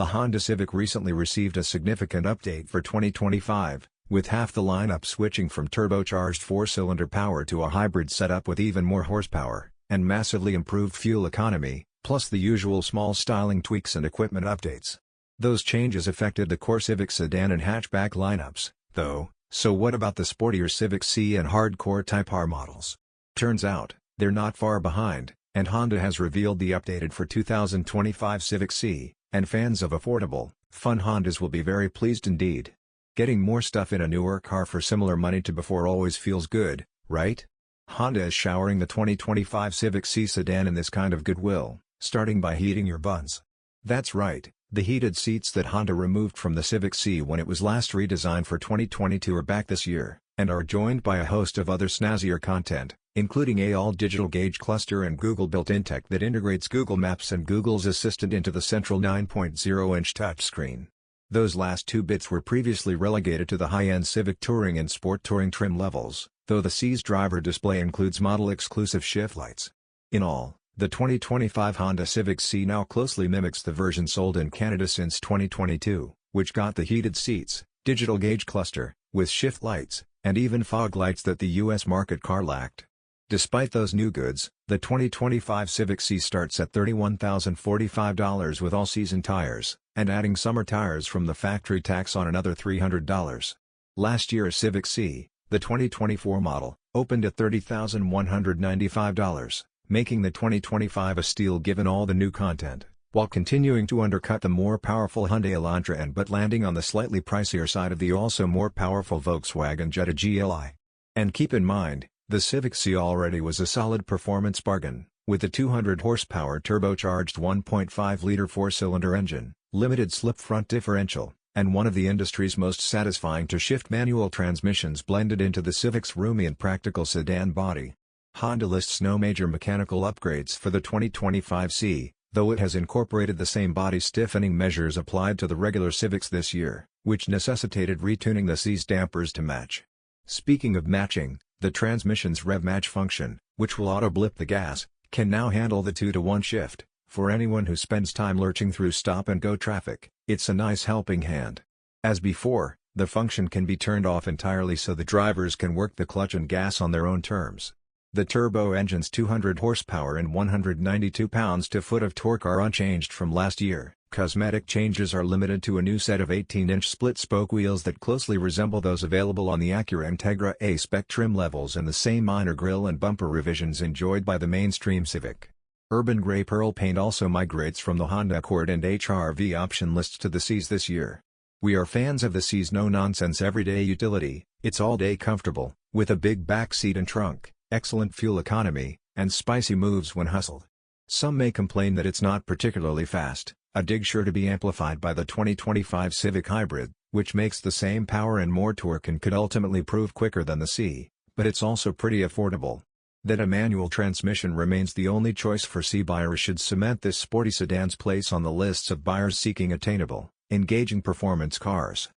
The Honda Civic recently received a significant update for 2025, with half the lineup switching from turbocharged four-cylinder power to a hybrid setup with even more horsepower, and massively improved fuel economy, plus the usual small styling tweaks and equipment updates. Those changes affected the core Civic sedan and hatchback lineups, though, so what about the sportier Civic C and hardcore Type R models? Turns out, they're not far behind, and Honda has revealed the updated for 2025 Civic C, and fans of affordable, fun Hondas will be very pleased indeed. Getting more stuff in a newer car for similar money to before always feels good, right? Honda is showering the 2025 Civic C sedan in this kind of goodwill, starting by heating your buns. That's right, the heated seats that Honda removed from the Civic C when it was last redesigned for 2022 are back this year, and are joined by a host of other snazzier content, including a all-digital gauge cluster and Google built-in tech that integrates Google Maps and Google's Assistant into the central 9.0-inch touchscreen. Those last two bits were previously relegated to the high-end Civic Touring and Sport Touring trim levels, though the C's driver display includes model-exclusive shift lights. In all, the 2025 Honda Civic C now closely mimics the version sold in Canada since 2022, which got the heated seats, digital gauge cluster, with shift lights, and even fog lights that the US market car lacked. Despite those new goods, the 2025 Civic C starts at $31,045 with all-season tires, and adding summer tires from the factory tax on another $300. Last year's Civic C, the 2024 model, opened at $30,195, making the 2025 a steal given all the new content, while continuing to undercut the more powerful Hyundai Elantra but landing on the slightly pricier side of the also more powerful Volkswagen Jetta GLI. And keep in mind, the Civic C already was a solid performance bargain, with a 200-horsepower turbocharged 1.5-liter four-cylinder engine, limited slip front differential, and one of the industry's most satisfying to-shift manual transmissions blended into the Civic's roomy and practical sedan body. Honda lists no major mechanical upgrades for the 2025 C, though it has incorporated the same body stiffening measures applied to the regular Civics this year, which necessitated retuning the C's dampers to match. Speaking of matching, the transmission's rev match function, which will auto-blip the gas, can now handle the 2-to-1 shift. For anyone who spends time lurching through stop-and-go traffic, it's a nice helping hand. As before, the function can be turned off entirely so the drivers can work the clutch and gas on their own terms. The turbo engine's 200 horsepower and 192 pounds-to-foot of torque are unchanged from last year. Cosmetic changes are limited to a new set of 18-inch split-spoke wheels that closely resemble those available on the Acura Integra A-Spec trim levels and the same minor grille and bumper revisions enjoyed by the mainstream Civic. Urban Grey Pearl paint also migrates from the Honda Accord and HR-V option lists to the C's this year. We are fans of the C's no-nonsense everyday utility. It's all-day comfortable, with a big back seat and trunk, excellent fuel economy, and spicy moves when hustled. Some may complain that it's not particularly fast, a dig sure to be amplified by the 2025 Civic Hybrid, which makes the same power and more torque and could ultimately prove quicker than the C, but it's also pretty affordable. That a manual transmission remains the only choice for C buyers should cement this sporty sedan's place on the lists of buyers seeking attainable, engaging performance cars.